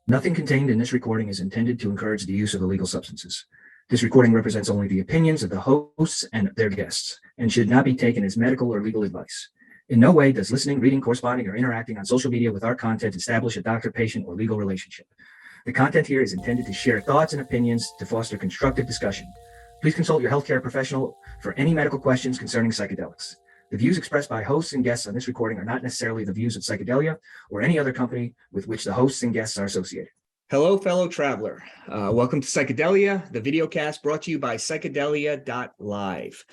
Nothing contained in this recording is intended to encourage the use of illegal substances. This recording represents only the opinions of the hosts and their guests and should not be taken as medical or legal advice. In no way does listening, reading, corresponding, or interacting on social media with our content establish a doctor-patient or legal relationship. The content here is intended to share thoughts and opinions to foster constructive discussion. Please consult your healthcare professional for any medical questions concerning psychedelics. The views expressed by hosts and guests on this recording are not necessarily the views of Psychedelia or any other company with which the hosts and guests are associated. Hello, fellow traveler. Welcome to Psychedelia, the videocast brought to you by Psychedelia.live.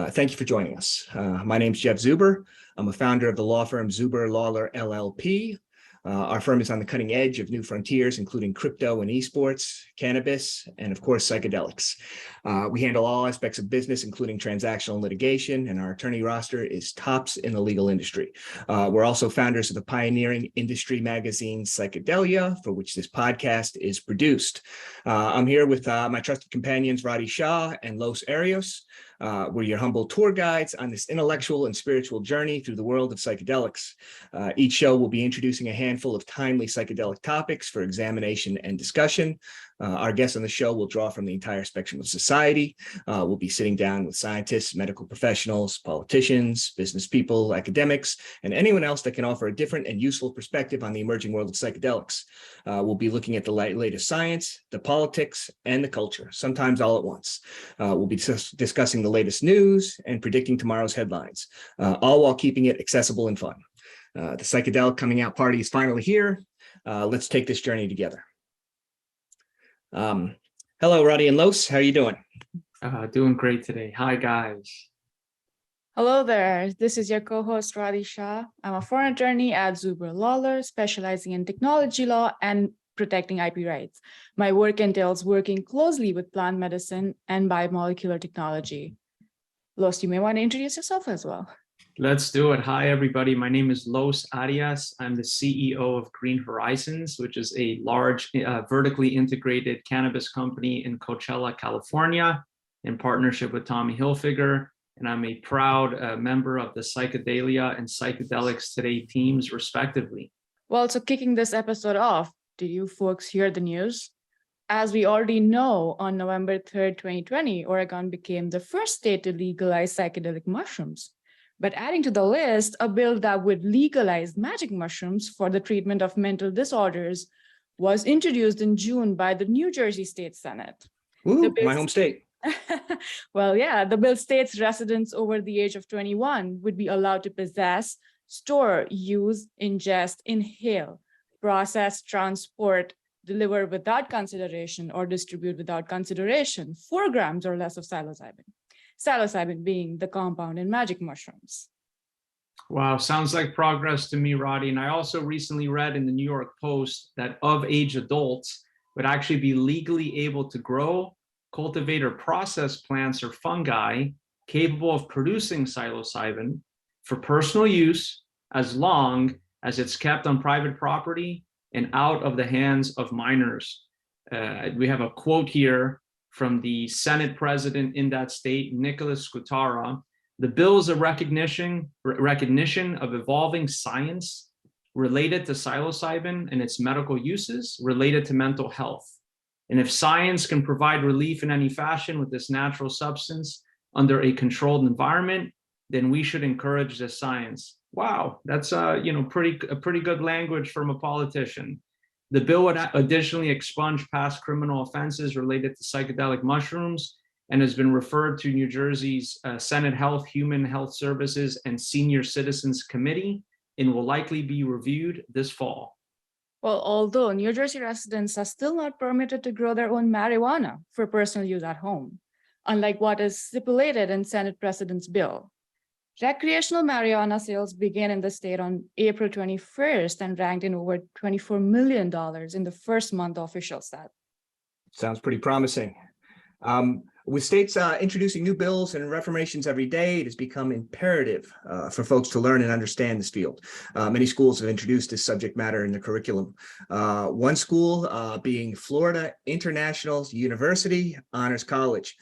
Thank you for joining us. My name is Jeff Zuber. I'm a founder of the law firm Zuber Lawler LLP. Our firm is on the cutting edge of new frontiers, including crypto and esports, cannabis, and of course, psychedelics. We handle all aspects of business, including transactional litigation, and our attorney roster is tops in the legal industry. We're also founders of the pioneering industry magazine Psychedelia, for which this podcast is produced. I'm here with my trusted companions, Roddy Shah and Los Arios. We're your humble tour guides on this intellectual and spiritual journey through the world of psychedelics. Each show will be introducing a handful of timely psychedelic topics for examination and discussion. Our guests on the show will draw from the entire spectrum of society. We'll be sitting down with scientists, medical professionals, politicians, business people, academics, and anyone else that can offer a different and useful perspective on the emerging world of psychedelics. We'll be looking at the latest science, the politics, and the culture, sometimes all at once. We'll be discussing the latest news and predicting tomorrow's headlines, all while keeping it accessible and fun. The psychedelic coming out party is finally here. Let's take this journey together. Hello, Roddy and Los. How are you doing? Doing great today. Hi, guys. Hello there. This is your co-host, Roddy Shah. I'm a foreign attorney at Zuber Lawler, specializing in technology law and protecting IP rights. My work entails working closely with plant medicine and biomolecular technology. Los, you may want to introduce yourself as well. Let's do it. Hi, everybody. My name is Los Arias. I'm the CEO of Green Horizons, which is a large vertically integrated cannabis company in Coachella, California, in partnership with Tommy Hilfiger. And I'm a proud member of the Psychedelia and Psychedelics Today teams, respectively. Well, so kicking this episode off, did you folks hear the news? As we already know, on November 3rd, 2020, Oregon became the first state to legalize psychedelic mushrooms. But adding to the list, a bill that would legalize magic mushrooms for the treatment of mental disorders was introduced in June by the New Jersey State Senate. Ooh, my home state. Well, yeah, the bill states residents over the age of 21 would be allowed to possess, store, use, ingest, inhale, process, transport, deliver without consideration, or distribute without consideration 4 grams or less of psilocybin. Psilocybin being the compound in magic mushrooms. Wow, sounds like progress to me, Roddy. And I also recently read in the New York Post that of-age adults would actually be legally able to grow, cultivate, or process plants or fungi capable of producing psilocybin for personal use as long as it's kept on private property and out of the hands of minors. We have a quote here from the Senate president in that state, Nicholas Scutara. The bill is a recognition of evolving science related to psilocybin and its medical uses related to mental health. And if science can provide relief in any fashion with this natural substance under a controlled environment, then we should encourage this science. Wow, that's pretty good language from a politician. The bill would additionally expunge past criminal offenses related to psychedelic mushrooms and has been referred to New Jersey's Senate Health, Human Health Services, and Senior Citizens Committee and will likely be reviewed this fall. Well, although New Jersey residents are still not permitted to grow their own marijuana for personal use at home, unlike what is stipulated in Senate President's bill. Recreational marijuana sales began in the state on April 21st and ranked in over $24 million in the first month of official stats. Sounds pretty promising. With states introducing new bills and reformations every day, it has become imperative for folks to learn and understand this field. Many schools have introduced this subject matter in the curriculum. One school being Florida International University Honors College.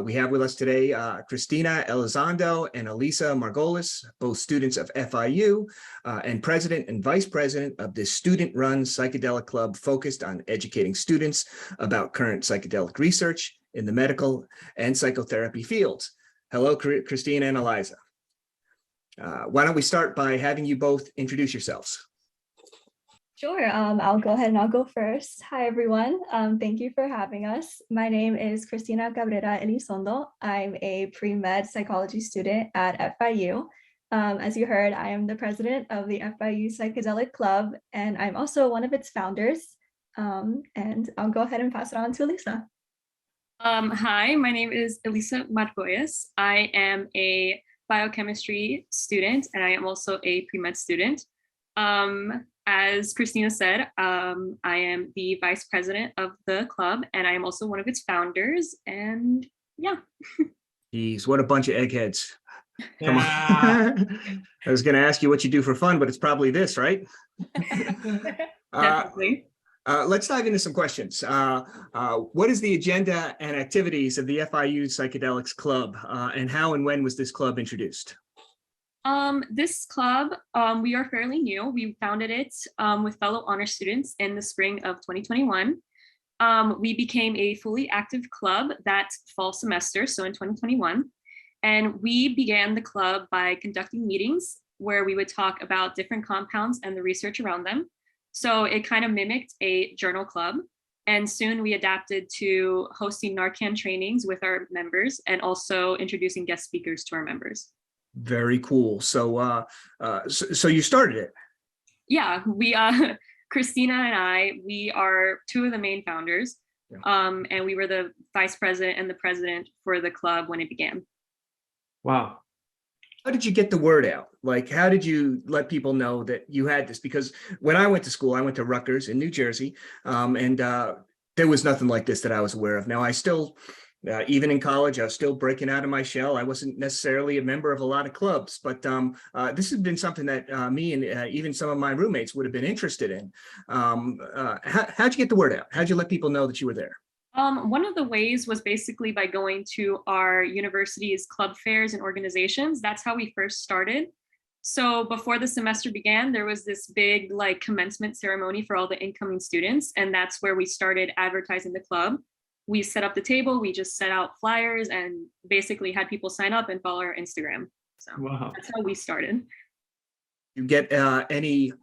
We have with us today Christina Elizondo and Elisa Margolles, both students of FIU and president and vice president of this student-run psychedelic club focused on educating students about current psychedelic research in the medical and psychotherapy fields. Hello, Christina and Elisa. Why don't we start by having you both introduce yourselves? Sure, I'll go ahead and I'll go first. Hi, everyone. Thank you for having us. My name is Christina Cabrera-Elizondo. I'm a pre-med psychology student at FIU. As you heard, I am the president of the FIU Psychedelic Club, and I'm also one of its founders. And I'll go ahead and pass it on to Elisa. Hi, my name is Elisa Margolles. I am a biochemistry student, and I am also a pre-med student. As Christina said, I am the vice president of the club, and I am also one of its founders. And yeah. Geez, what a bunch of eggheads. Come Yeah. on. I was going to ask you what you do for fun, but it's probably this, right? Definitely. Let's dive into some questions. What is the agenda and activities of the FIU Psychedelics Club, and how and when was this club introduced? This club, we are fairly new. We founded it with fellow honor students in the spring of 2021. We became a fully active club that fall semester, so in 2021. And we began the club by conducting meetings where we would talk about different compounds and the research around them. So it kind of mimicked a journal club. And soon we adapted to hosting Narcan trainings with our members and also introducing guest speakers to our members. Very cool. So, so you started it. Yeah, we, Christina and we are two of the main founders. Yeah. And we were the vice president and the president for the club when it began. Wow. How did you get the word out? Like, how did you let people know that you had this? Because when I went to school, I went to Rutgers in New Jersey, and there was nothing like this that I was aware of. Now, I still, even in college, I was still breaking out of my shell. I wasn't necessarily a member of a lot of clubs, but this has been something that me and even some of my roommates would have been interested in. How'd you get the word out? How'd you let people know that you were there? One of the ways was basically by going to our university's club fairs and organizations. That's how we first started. So before the semester began, there was this big like commencement ceremony for all the incoming students. And that's where we started advertising the club. We set up the table, we just set out flyers and basically had people sign up and follow our Instagram. So wow. That's how we started. You get any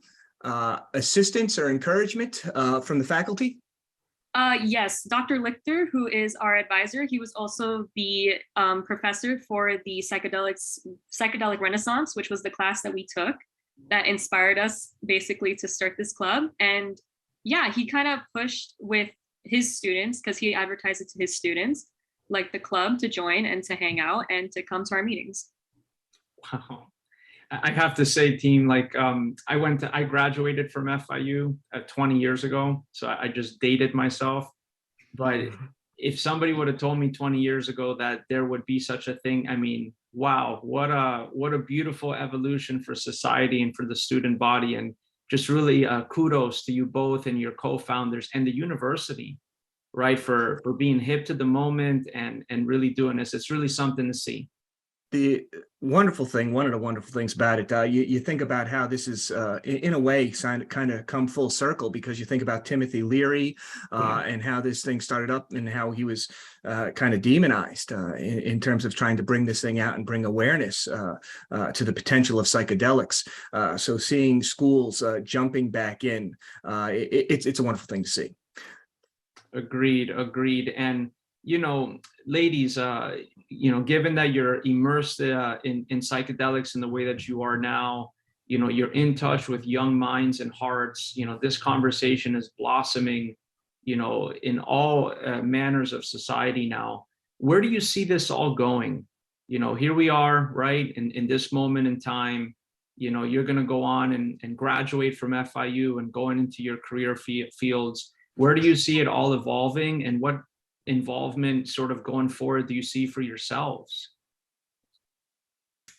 assistance or encouragement from the faculty? Yes, Dr. Lichter, who is our advisor, he was also the professor for the Psychedelic Renaissance, which was the class that we took that inspired us basically to start this club. And yeah, he kind of pushed with his students because he advertised it to his students, like the club, to join and to hang out and to come to our meetings. Wow. I have to say, team, like I graduated from FIU 20 years ago, so I just dated myself. But if somebody would have told me 20 years ago that there would be such a thing, I mean, wow, what a beautiful evolution for society and for the student body, and just really kudos to you both and your co-founders and the university, right, for being hip to the moment and really doing this. It's really something to see. The wonderful thing, one of the wonderful things about it, you think about how this is, in a way, kind of come full circle, because you think about Timothy Leary and how this thing started up and how he was kind of demonized in terms of trying to bring this thing out and bring awareness to the potential of psychedelics. So seeing schools jumping back in, it's a wonderful thing to see. Agreed. And you know, ladies, you know, given that you're immersed in psychedelics in the way that you are now, you know, you're in touch with young minds and hearts, you know, this conversation is blossoming, you know, in all manners of society now. Where do you see this all going? You know, here we are, right, in this moment in time, you know, you're going to go on and graduate from FIU and going into your career fields. Where do you see it all evolving, and involvement sort of going forward do you see for yourselves?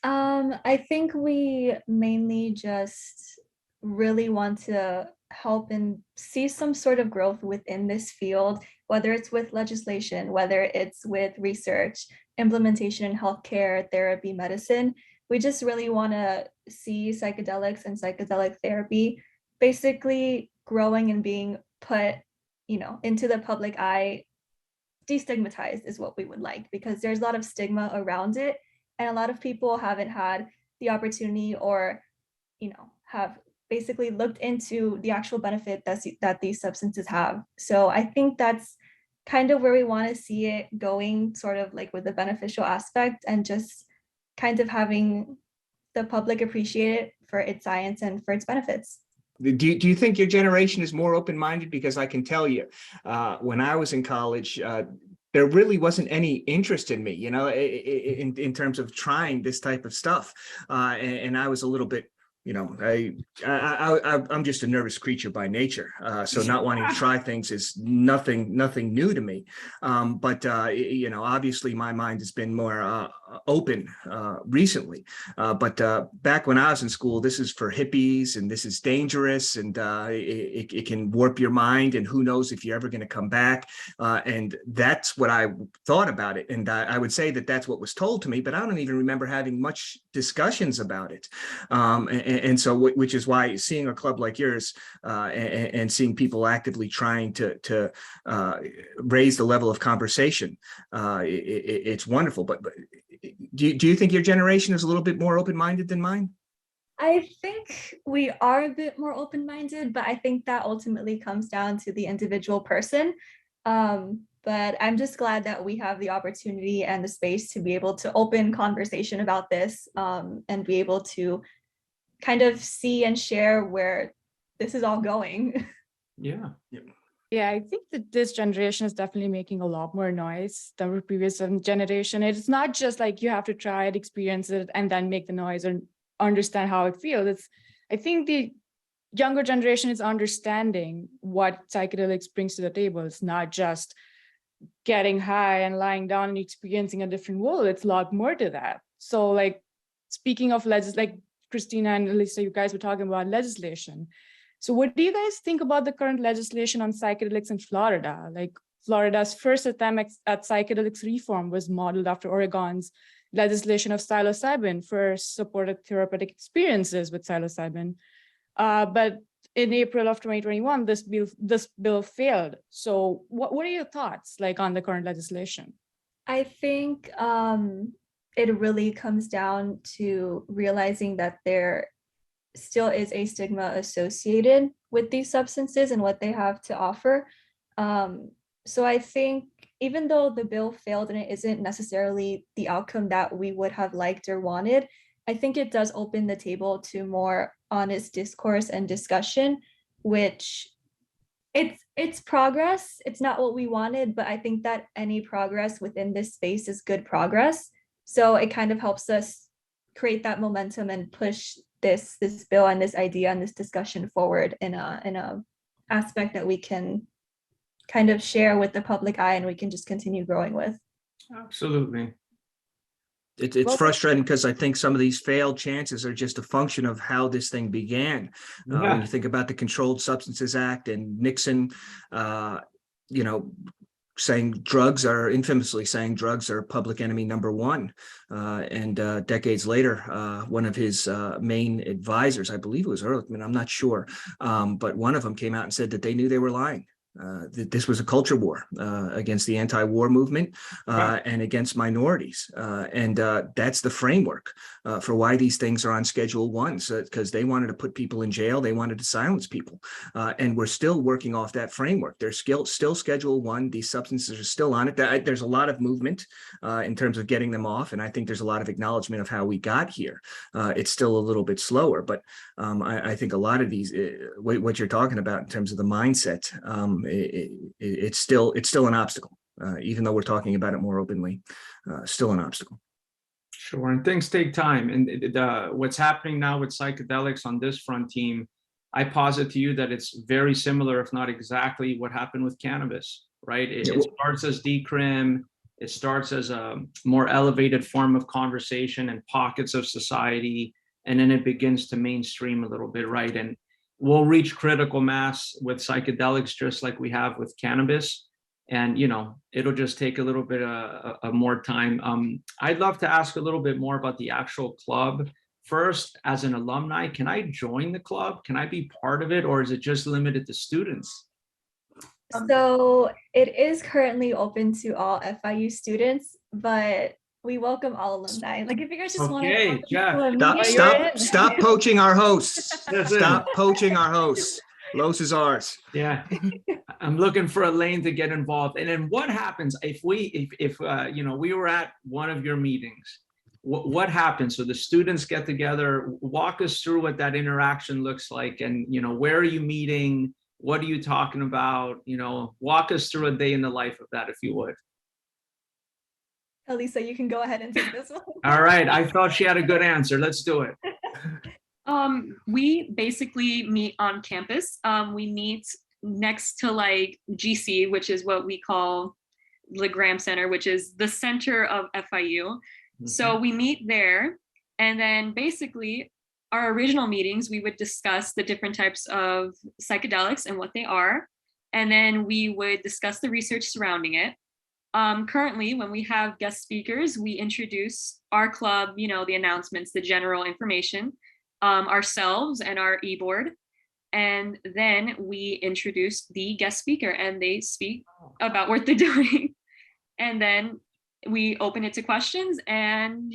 I think we mainly just really want to help and see some sort of growth within this field, whether it's with legislation, whether it's with research, implementation in healthcare, therapy, medicine. We just really want to see psychedelics and psychedelic therapy basically growing and being put, into the public eye. Destigmatized is what we would like, because there's a lot of stigma around it, and a lot of people haven't had the opportunity or have basically looked into the actual benefit that these substances have. So I think that's kind of where we want to see it going, sort of like with the beneficial aspect, and just kind of having the public appreciate it for its science and for its benefits. Do you think your generation is more open-minded? Because I can tell you, when I was in college, there really wasn't any interest in me, in terms of trying this type of stuff. And I was a little bit, I'm just a nervous creature by nature. So not wanting to try things is nothing new to me. But obviously my mind has been more open recently. But back when I was in school, this is for hippies and this is dangerous, and it can warp your mind, and who knows if you're ever going to come back. And that's what I thought about it. And I would say that that's what was told to me, but I don't even remember having much discussions about it. And so, which is why seeing a club like yours and seeing people actively trying to raise the level of conversation, it's wonderful. But do you think your generation is a little bit more open-minded than mine? I think we are a bit more open-minded, but I think that ultimately comes down to the individual person. But I'm just glad that we have the opportunity and the space to be able to open conversation about this, and be able to kind of see and share where this is all going. Yeah. Yeah, I think that this generation is definitely making a lot more noise than the previous generation. It's not just like you have to try it, experience it, and then make the noise or understand how it feels. I think the younger generation is understanding what psychedelics brings to the table. It's not just getting high and lying down and experiencing a different world. It's a lot more to that. So like, speaking of like Christina and Elisa, you guys were talking about legislation. So what do you guys think about the current legislation on psychedelics in Florida? Like, Florida's first attempt at psychedelics reform was modeled after Oregon's legislation of psilocybin for supported therapeutic experiences with psilocybin. But in April of 2021, this bill failed. So what are your thoughts like on the current legislation? I think it really comes down to realizing that there still is a stigma associated with these substances and what they have to offer. So I think even though the bill failed and it isn't necessarily the outcome that we would have liked or wanted, I think it does open the table to more honest discourse and discussion, which it's progress. It's not what we wanted, but I think that any progress within this space is good progress. So it kind of helps us create that momentum and push this bill and this idea and this discussion forward in a aspect that we can kind of share with the public eye and we can just continue growing with. Absolutely. It's frustrating because I think some of these failed chances are just a function of how this thing began. When you think about the Controlled Substances Act and Nixon, infamously saying drugs are public enemy number one. And decades later, one of his main advisors, I believe it was Ehrlichman, I'm not sure, but one of them came out and said that they knew they were lying. That this was a culture war against the anti-war movement and against minorities. And that's the framework for why these things are on Schedule 1, because they wanted to put people in jail. They wanted to silence people. And we're still working off that framework. They're still Schedule 1. These substances are still on it. There's a lot of movement in terms of getting them off. And I think there's a lot of acknowledgement of how we got here. It's still a little bit slower, but I think a lot of these, what you're talking about in terms of the mindset, it's still an obstacle, even though we're talking about it more openly. Still an obstacle. Sure, and things take time. And what's happening now with psychedelics on this front team, I posit to you that it's very similar, if not exactly, what happened with cannabis, right? It, Yeah, it starts as decrim, it starts as a more elevated form of conversation and pockets of society, and then it begins to mainstream a little bit, right? And we'll reach critical mass with psychedelics just like we have with cannabis. And it'll just take a little bit of more time. I'd love to ask a little bit more about the actual club. First, as an alumni, can I join the club? Can I be part of it, or is it just limited to students? So it is currently open to all FIU students, but we welcome all alumni. Like if you guys just want Okay, to Jeff. Stop poaching our hosts. Listen. Stop poaching our hosts. Los is ours. Yeah, I'm looking for a lane to get involved. And then what happens if we were at one of your meetings? What happens? So the students get together. Walk us through what that interaction looks like, and where are you meeting? What are you talking about? Walk us through a day in the life of that, if you would. Elisa, you can go ahead and take this one. All right, I thought she had a good answer. Let's do it. We basically meet on campus. We meet next to like GC, which is what we call the Graham Center, which is the center of FIU. So we meet there, and then basically our original meetings, we would discuss the different types of psychedelics and what they are. And then we would discuss the research surrounding it. Currently, when we have guest speakers, we introduce our club, the announcements, the general information, ourselves and our e-board. And then we introduce the guest speaker and they speak about what they're doing. And then we open it to questions, and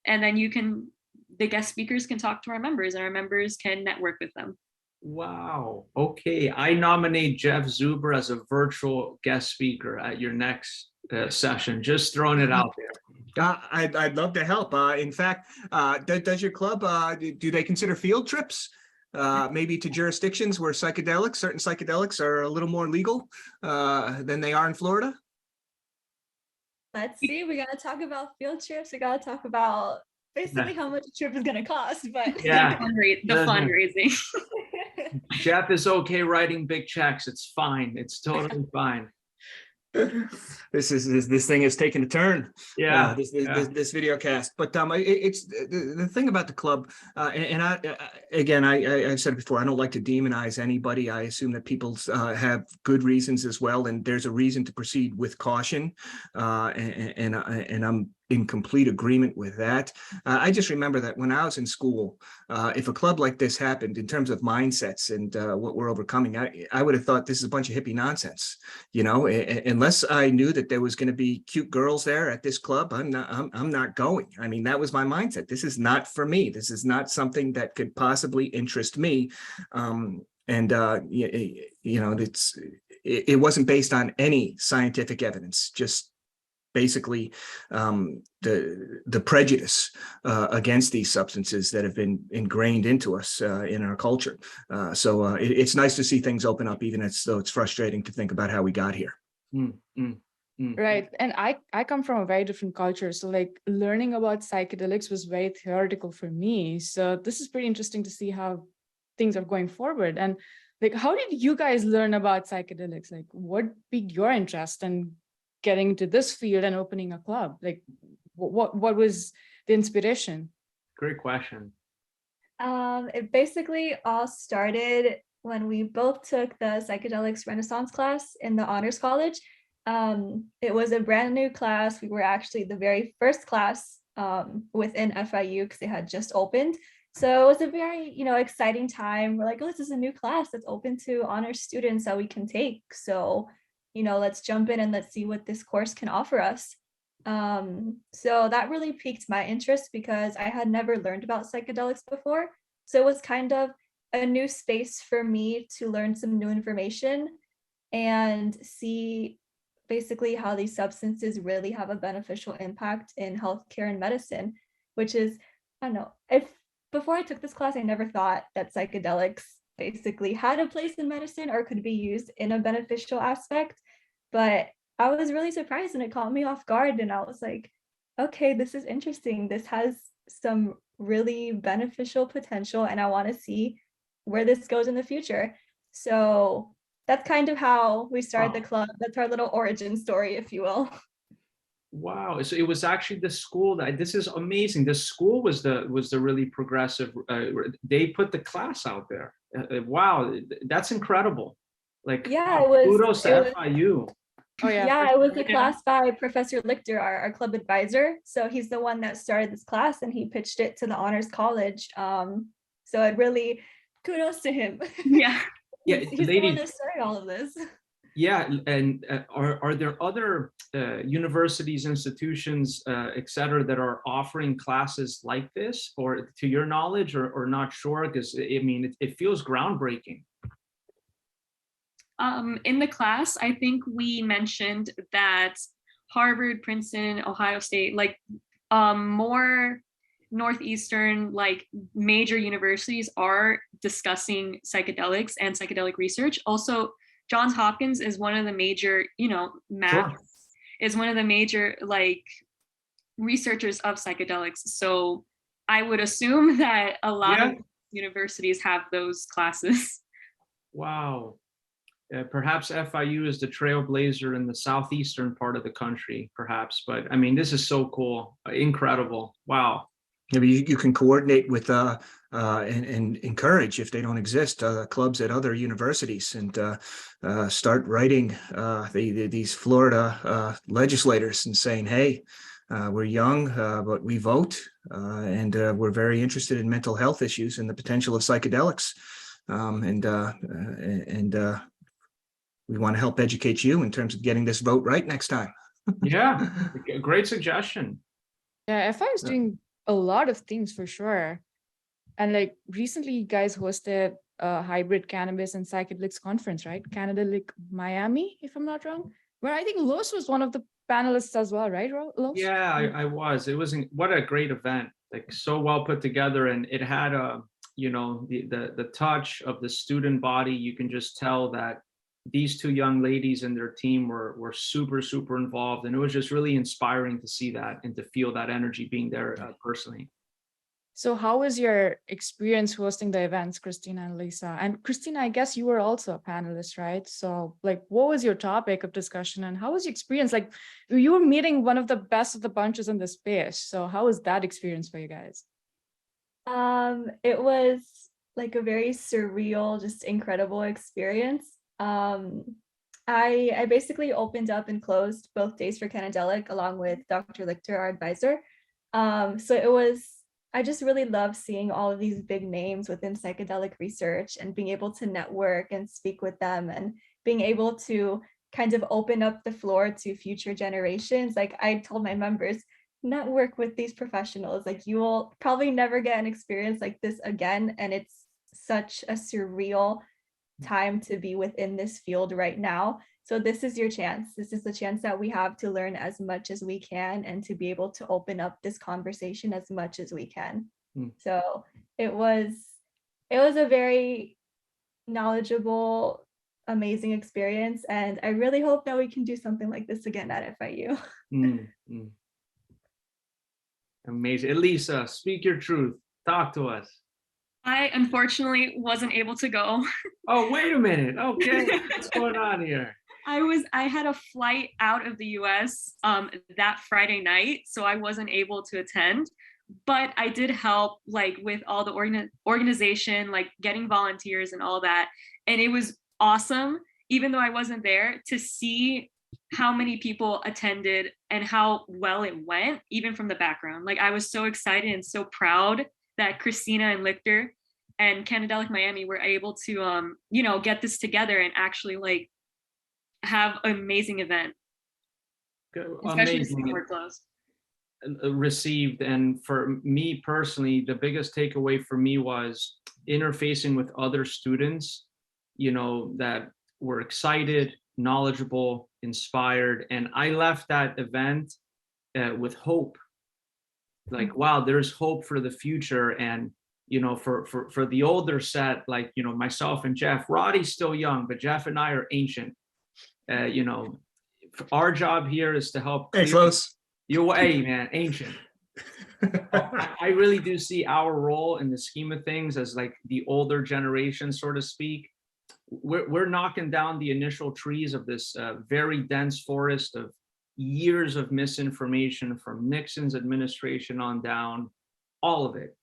and then the guest speakers can talk to our members, and our members can network with them. Wow. Okay. I nominate Jeff Zuber as a virtual guest speaker at your next session. Just throwing it out there. I'd love to help. In fact, does your club, do they consider field trips? Maybe to jurisdictions where certain psychedelics are a little more legal than they are in Florida? Let's see. We got to talk about field trips. We got to talk about basically how much a trip is going to cost. But Yeah. The fundraising. Jeff is okay writing big checks. It's fine. It's totally fine. This thing has taken a turn. Yeah. This video cast, but it's the thing about the club, and I've said it before, I don't like to demonize anybody. I assume that people have good reasons as well, and there's a reason to proceed with caution, and I'm in complete agreement with that. I just remember that when I was in school, if a club like this happened, in terms of mindsets and what we're overcoming, I would have thought this is a bunch of hippie nonsense. Unless I knew that there was going to be cute girls there at this club, I'm not going. I mean, that was my mindset. This is not for me. This is not something that could possibly interest me. It wasn't based on any scientific evidence, just basically the prejudice against these substances that have been ingrained into us in our culture. So it's nice to see things open up, even though it's frustrating to think about how we got here. Right. And I come from a very different culture. So like learning about psychedelics was very theoretical for me. So this is pretty interesting to see how things are going forward. And like, how did you guys learn about psychedelics? Like, what piqued your interest in getting into this field and opening a club? Like, what was the inspiration? Great question. It basically all started when we both took the Psychedelics Renaissance class in the Honors College. It was a brand new class. We were actually the very first class within FIU because they had just opened. So it was a very, exciting time. We're like, oh, this is a new class that's open to honors students that we can take. So, let's jump in and let's see what this course can offer us. So that really piqued my interest because I had never learned about psychedelics before. So it was kind of a new space for me to learn some new information and see basically how these substances really have a beneficial impact in healthcare and medicine, which is, I don't know, before I took this class, I never thought that psychedelics basically had a place in medicine or could be used in a beneficial aspect. But I was really surprised and it caught me off guard. And I was like, okay, this is interesting. This has some really beneficial potential and I want to see where this goes in the future. So that's kind of how we started Wow. the club. That's our little origin story, if you will. Wow. So it was actually the school that, this is amazing. The school was the really progressive. They put the class out there. Wow, that's incredible. Like, Yeah, wow, kudos to FIU. Oh yeah. Yeah, for it was sure. a class by Professor Lichter, our club advisor. So he's the one that started this class and he pitched it to the honors college. So it really, kudos to him. Yeah. Yeah, He's the one ladies. that started all of this. Yeah, and are there other universities, institutions, et cetera, that are offering classes like this, or to your knowledge, or not sure? Because I mean, it feels groundbreaking. In the class, I think we mentioned that Harvard, Princeton, Ohio State, like more Northeastern, like major universities are discussing psychedelics and psychedelic research. Also, Johns Hopkins is one of the major, Sure. is one of the major like researchers of psychedelics. So I would assume that a lot Yeah. of universities have those classes. Wow. Perhaps FIU is the trailblazer in the southeastern part of the country, perhaps. But I mean, this is so cool, incredible. Wow. Maybe you can coordinate with and encourage, if they don't exist, clubs at other universities, and start writing these Florida legislators and saying, hey, we're young, but we vote, and we're very interested in mental health issues and the potential of psychedelics. We want to help educate you in terms of getting this vote right next time. Yeah, great suggestion. Yeah, FI is doing a lot of things for sure. And like recently you guys hosted a hybrid cannabis and psychedelics conference, right? Psychedelic Miami, if I'm not wrong, where I think Los was one of the panelists as well, right, Los? Yeah, I was. It was what a great event. Like, so well put together, and it had the touch of the student body. You can just tell that these two young ladies and their team were super involved, and it was just really inspiring to see that and to feel that energy being there personally. So how was your experience hosting the events, Christina and Lisa? And Christina, I guess you were also a panelist, right? So like, what was your topic of discussion and how was your experience? Like, you were meeting one of the best of the bunches in the space. So how was that experience for you guys? It was like a very surreal, just incredible experience. I basically opened up and closed both days for Psychedelic along with Dr. Lichter, our advisor. So I just really love seeing all of these big names within psychedelic research and being able to network and speak with them and being able to kind of open up the floor to future generations. Like I told my members, network with these professionals. Like you will probably never get an experience like this again. And it's such a surreal time to be within this field right now. So this is your chance. This is the chance that we have to learn as much as we can and to be able to open up this conversation as much as we can. So it was a very knowledgeable, amazing experience. And I really hope that we can do something like this again at FIU. Amazing. Elisa, speak your truth. Talk to us. I unfortunately wasn't able to go. Oh, wait a minute. Okay, what's going on here? I had a flight out of the US that Friday night, so I wasn't able to attend. But I did help like with all the organization, like getting volunteers and all that. And it was awesome, even though I wasn't there, to see how many people attended and how well it went, even from the background. Like I was so excited and so proud that Christina and Lichter and Psychedelic Miami were able to get this together and actually like have an amazing event. Amazing. Received. And for me personally, the biggest takeaway for me was interfacing with other students, that were excited, knowledgeable, inspired. And I left that event with hope. Like, wow, there's hope for the future. And for the older set, like myself and Jeff, Roddy's still young, but Jeff and I are ancient. Our job here is to help Hey, close. Your way, man, ancient. I really do see our role in the scheme of things as like the older generation, so to speak, we're knocking down the initial trees of this very dense forest of years of misinformation from Nixon's administration on down, all of it.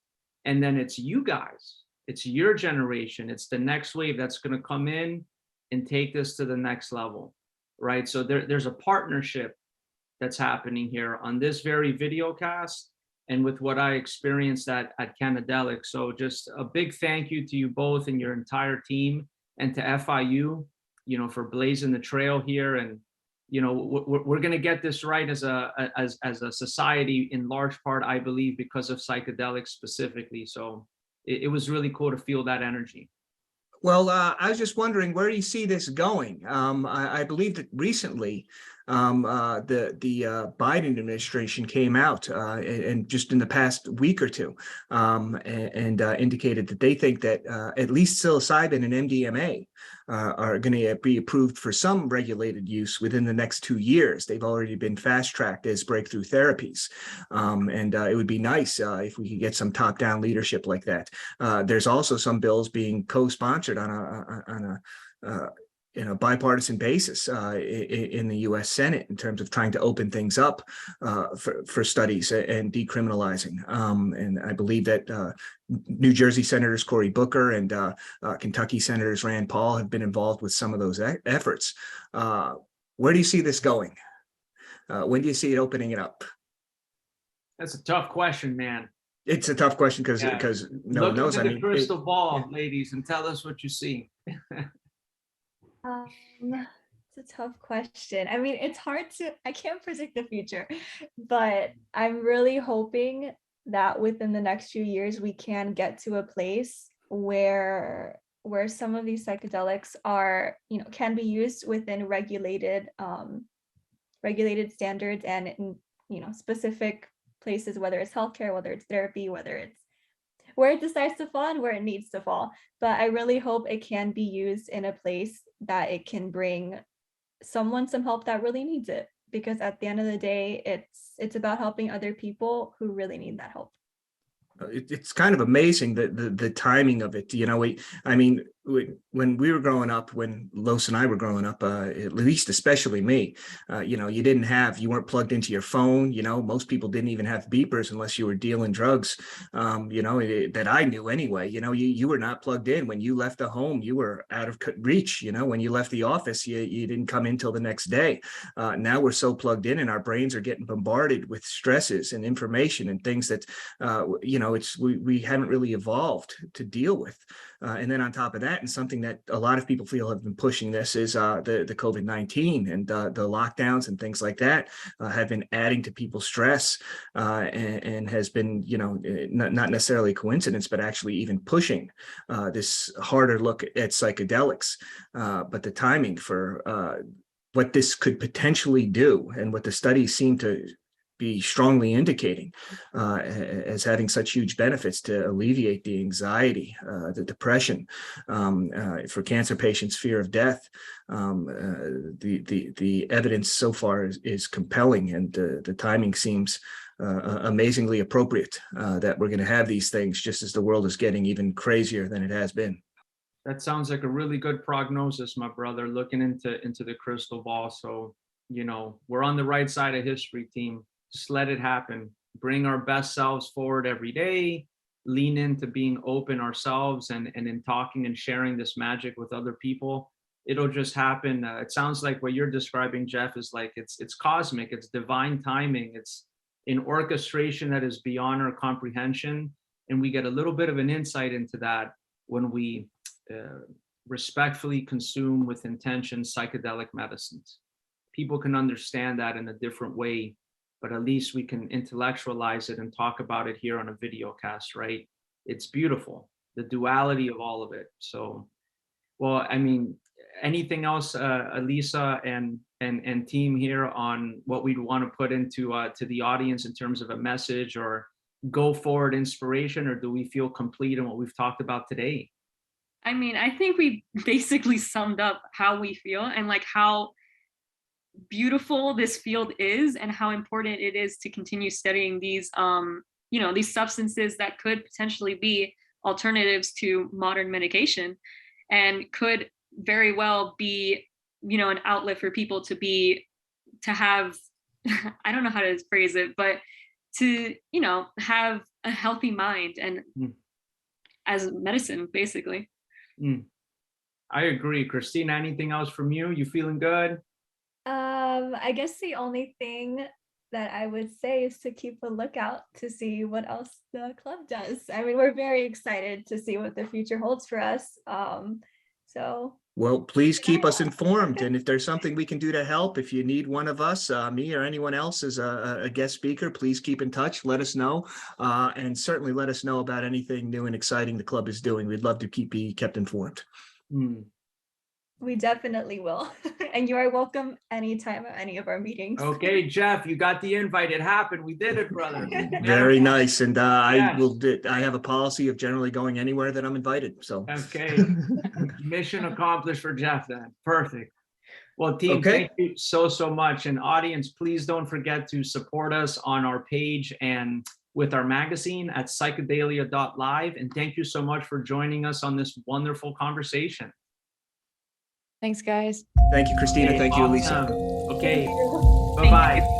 And then it's you guys, it's your generation, it's the next wave that's going to come in and take this to the next level, right? So there's a partnership that's happening here on this very video cast and with what I experienced at Psychedelics. So just a big thank you to you both and your entire team, and to FIU, for blazing the trail here. And we're going to get this right as a society in large part, I believe, because of psychedelics specifically. So it was really cool to feel that energy. Well, I was just wondering, where do you see this going? I believe that recently the Biden administration came out and just in the past week or two and indicated that they think that at least psilocybin and MDMA are going to be approved for some regulated use within the next 2 years. They've already been fast-tracked as breakthrough therapies. And it would be nice if we could get some top-down leadership like that. There's also some bills being co-sponsored on a bipartisan basis in the U.S. Senate in terms of trying to open things up for studies and decriminalizing. And I believe that New Jersey Senators Cory Booker and Kentucky Senators Rand Paul have been involved with some of those efforts. Where do you see this going? When do you see it opening it up? That's a tough question, man. It's a tough question because no one knows. Look at the crystal ball, ladies, and tell us what you see. It's a tough question. I mean, it's hard I can't predict the future, but I'm really hoping that within the next few years, we can get to a place where some of these psychedelics are, can be used within regulated standards and in, specific places, whether it's healthcare, whether it's therapy, whether it's where it decides to fall and where it needs to fall. But I really hope it can be used in a place that it can bring someone some help that really needs it. Because at the end of the day, it's about helping other people who really need that help. It's kind of amazing the timing of it. When we were growing up, when Los and I were growing up, at least especially me, you weren't plugged into your phone. Most people didn't even have beepers unless you were dealing drugs. That I knew anyway. You were not plugged in. When you left the home, you were out of reach. When you left the office, you didn't come in till the next day. Now we're so plugged in, and our brains are getting bombarded with stresses and information and things that we haven't really evolved to deal with. And then on top of that, and something that a lot of people feel have been pushing this is the COVID-19 and the lockdowns and things like that have been adding to people's stress and has been, not necessarily a coincidence, but actually even pushing this harder look at psychedelics. But the timing for what this could potentially do and what the studies seem to be strongly indicating as having such huge benefits to alleviate the anxiety, the depression, for cancer patients, fear of death. The evidence so far is compelling, and the timing seems amazingly appropriate that we're going to have these things just as the world is getting even crazier than it has been. That sounds like a really good prognosis, my brother, looking into the crystal ball. So, we're on the right side of history, team. Just let it happen. Bring our best selves forward every day. Lean into being open ourselves and in talking and sharing this magic with other people. It'll just happen. It sounds like what you're describing, Jeff, is like it's cosmic. It's divine timing. It's an orchestration that is beyond our comprehension. And we get a little bit of an insight into that when we respectfully consume with intention psychedelic medicines. People can understand that in a different way, but at least we can intellectualize it and talk about it here on a video cast, right? It's beautiful, the duality of all of it. So, well, anything else, Elisa and team here on what we'd want to put into to the audience in terms of a message or go forward inspiration, or do we feel complete in what we've talked about today? I think we basically summed up how we feel and like how beautiful this field is and how important it is to continue studying these these substances that could potentially be alternatives to modern medication and could very well be, an outlet for people to have, I don't know how to phrase it, but to, have a healthy mind and as medicine, basically. I agree. Christina, anything else from you? You feeling good? I guess the only thing that I would say is to keep a lookout to see what else the club does. I mean, we're very excited to see what the future holds for us. Well, please keep us informed. And if there's something we can do to help, if you need one of us, me or anyone else as a guest speaker, please keep in touch. Let us know. And certainly let us know about anything new and exciting the club is doing. We'd love to be kept informed. We definitely will. And you are welcome anytime at any of our meetings. Okay, Jeff, you got the invite. It happened. We did it, brother. Very nice. And I Yes. have a policy of generally going anywhere that I'm invited. So Okay. Mission accomplished for Jeff then. Perfect. Well, team, Okay. thank you so much. And audience, please don't forget to support us on our page and with our magazine at psychedelia.live. And thank you so much for joining us on this wonderful conversation. Thanks, guys. thank you, Christina. Thank you, Elisa. Awesome. Okay. Thank you. Bye-bye.